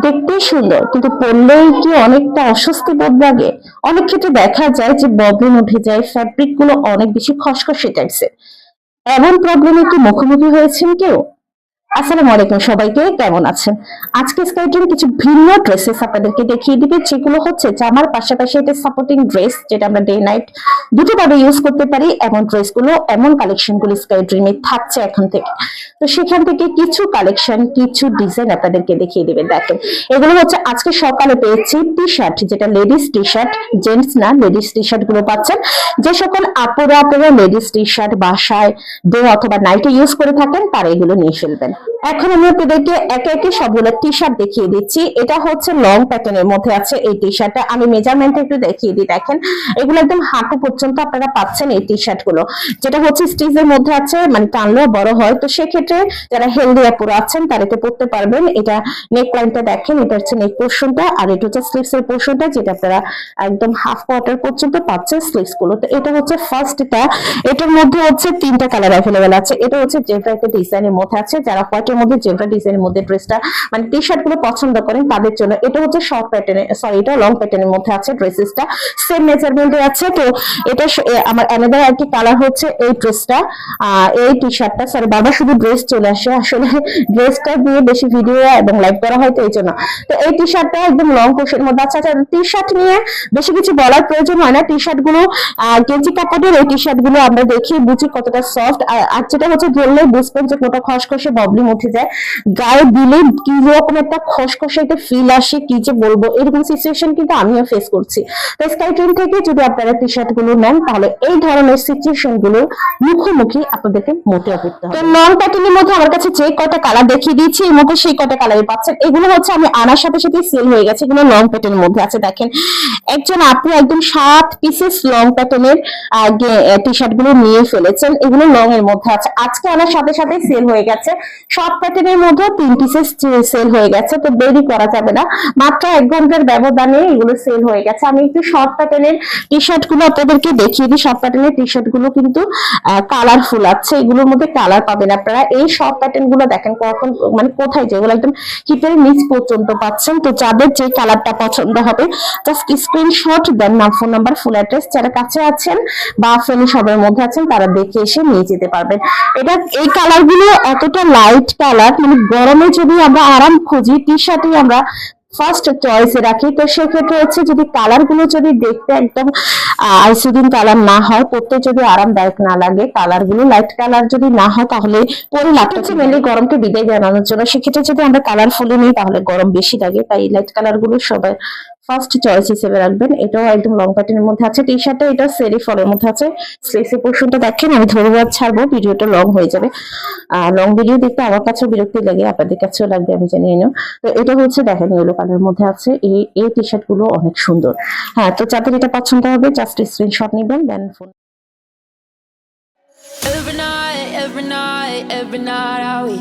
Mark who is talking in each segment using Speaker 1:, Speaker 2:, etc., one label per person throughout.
Speaker 1: দেখতেই সুন্দর, কিন্তু পরলেই কি অনেকটা অস্বস্তি বোধ লাগে। অনেক ক্ষেত্রে দেখা যায় যে ববলিন উঠে যায়, ফ্যাব্রিক গুলো অনেক বেশি খসখসে টাইপসের। এমন প্রবলেমে কি মুখোমুখি হয়েছেন কেউ? আসসালামু আলাইকুম সবাইকে, কেমন আছেন? আজকে স্কাইটের কিছু ভিন্ন ড্রেসেস আপনাদেরকে দেখিয়ে দিবে, যেগুলো হচ্ছে জামার পাশাপাশি এটা সাপোর্টিং ড্রেস, যেটা আমরা ডে নাইট দুটো ভাবে ইউজ করতে পারি। এমন ড্রেসগুলো, এমন কালেকশনগুলো স্কাই ড্রিমে থাকছে এখন থেকে। তো সেখান থেকে কিছু কালেকশন, কিছু ডিজাইন আপনাদেরকে দেখিয়ে দিবে। দেখেন, এগুলো হচ্ছে আজকে সকালে পেয়েছি টি শার্ট, যেটা লেডিস টি শার্ট, জেন্টস না, লেডিস টি শার্ট গুলো পাচ্ছেন। যে সকল আপুরা লেডিস টি শার্ট বাসায় ডে অথবা নাইটে ইউজ করে থাকেন, তারা এগুলো নিয়ে ফেলবেন। এখন আমি আপনাদেরকে একে একে সবগুলো টি শার্ট দেখিয়ে দিচ্ছি। এটা হচ্ছে লং প্যাটার্নের মধ্যে আছে এই টি শার্টটা। আমি মেজারমেন্টটা একটু দেখিয়ে দিই। দেখেন, এগুলো একদম হাঁটু পর্যন্ত আপনারা পাচ্ছেন এই টি শার্ট গুলো, যেটা হচ্ছে স্টিচের মধ্যে আছে, মানে টানলেও বড় হয়। তো সেক্ষেত্রে যারা হেলদি আপুরা আছেন তারা এটা পড়তে পারবেন। এটা নেক লাইনটা দেখেন, এটা হচ্ছে নেক পোর্শনটা, আর এটা হচ্ছে স্লিভস এর পোর্শনটা, যেটা আপনারা একদম হাফ কোয়ার্টার পর্যন্ত পাচ্ছেন স্লিভস গুলো। তো এটা হচ্ছে ফার্স্টটা। এটার মধ্যে হচ্ছে তিনটা কালার অ্যাভেলেবেল আছে। এটা হচ্ছে জেব্রা একটা ডিজাইনের মধ্যে আছে, যারা হোয়াইটের মধ্যে জেব্রা ডিজাইনের মধ্যে ড্রেসটা মানে টি শার্ট গুলো পছন্দ করেন তাদের জন্য। এটা হচ্ছে শর্ট প্যাটার্নে, সরি এটা লং প্যাটার্নের মধ্যে আছে। ড্রেসেসটা সেম মেজারমেন্টে আছে। তো এটা আমার অ্যানাদার একটি কালার হচ্ছে এই ড্রেসটা, এই টি শার্টটা। সরি বাবা, শুধু ড্রেস চলে আসে, আসলে ড্রেসটা দিয়ে বেশি ভিডিও এবং লাইভ করা হয় তো এই জন্য। তো এই টি শার্টটা একদম লং কোশের মধ্যে আছে। আচ্ছা, টি শার্ট নিয়ে বেশি কিছু বলার প্রয়োজন হয় না। টি শার্ট গুলো গেঞ্জি কাপড়ের এই টি শার্ট গুলো আমরা দেখি বুঝি কতটা সফট, আর যেটা হচ্ছে ধরলে বুঝবেন যে কোনটা খসখসে ববলিং উঠে যায়, গায়ে দিলে কি রকম একটা খসখসে একটা ফিল আসে, কি যে বলবো। এরকম সিচুয়েশন কিন্তু আমিও ফেস করছি। তো স্কাই ট্রেন থেকে যদি আপনারা টি শার্ট গুলো নেন, তাহলে এই ধরনের সিচুয়েশন গুলো মুখোমুখি আপনাদেরকে মোটেও করতে হবে। তো লং প্যাটার্নের মধ্যে আমার কাছে যে কয়টা কালার দেখিয়ে দিয়েছি, এর মধ্যে সেই কয়টা কালারই পাচ্ছেন। এগুলো হচ্ছে আমি আনার সাথে সাথে সেল হয়ে গেছে, এগুলো লং প্যাটার্নের মধ্যে আছে। দেখেন, একজন আপনি একদম 7 পিসেস লং প্যাটার্নের টি শার্ট গুলো নিয়ে ফেলেছেন। এগুলো লং এর মধ্যে আছে, আজকে আনার সাথে সাথে সেল হয়ে গেছে। শর্ট প্যাটার্নের মধ্যে 3 পিসেস সেল হয়ে গেছে। তো দেরি করা যাবে না, মাত্র 1 ঘন্টার ব্যবধানে এগুলো সেল হয়ে গেছে। আমি একটু শর্ট প্যাটার্নের টি শার্ট গুলো আপনাদেরকে দেখিয়ে দিই। শর্ট প্যাটার্নের টি শার্ট গুলো কিন্তু কালারফুল আছে, এগুলোর মধ্যে কালার পাবেন আপনারা। এই শর্ট প্যাটার্ন গুলো দেখেন কখন মানে কোথায়, যেগুলো একদম হিপের নিচ পর্যন্ত পাচ্ছেন। তো যাদের যে কালারটা পছন্দ হবে, জাস্ট স্ক্রিনশট দেন, নাম, ফোন নাম্বার, ফুল অ্যাড্রেস। যারা কাছে আছেন বা ফেনী সবের মধ্যে আছেন, তারা দেখে এসে নিয়ে যেতে পারবেন। এটা এই কালার গুলো এতটা লাইট কালার, মানে গরমে যদি আমরা আরাম খুঁজি, টি শার্টই আমরা ফার্স্ট চয়েসে রাখি। তো সেক্ষেত্রে হচ্ছে যদি কালার গুলো যদি দেখতে একদম আইসিডিন কালার না হয়, পরতে যদি আরামদায়ক না লাগে, কালার গুলো লাইট কালার যদি না হয়, তাহলে পরে লাগতেছে মেনলি গরমকে বিদায় জানানোর জন্য। সেক্ষেত্রে যদি আমরা কালারফুল নিই, তাহলে গরম বেশি লাগে। তাই লাইট কালার গুলো সবাই ফার্স্ট চয়েস হিসেবে রাখবেন। এটাও একদম লং প্যাটার্নের মধ্যে আছে। টি শার্টটা এটা সেরি ফলের মধ্যে আছে। স্লিভসের পোর্শনটা দেখেন, আমি ধরবো আর ছাড়বো, ভিডিওটা লং হয়ে যাবে। লং ভিডিও দেখতে আমার কাছেও বিরক্তি লাগে, আপনাদের কাছেও লাগবে আমি জানি না। তো এটা হচ্ছে দেখেন ইয়েলো কালারের মধ্যে আছে। এই টি শার্ট গুলো অনেক সুন্দর। হ্যাঁ, তো যাদের এটা পছন্দ হবে জাস্ট স্ক্রিনশট নেবেন, দেন phone.
Speaker 2: Every night, are we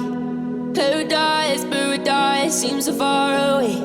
Speaker 2: paradise? Paradise seems so far away.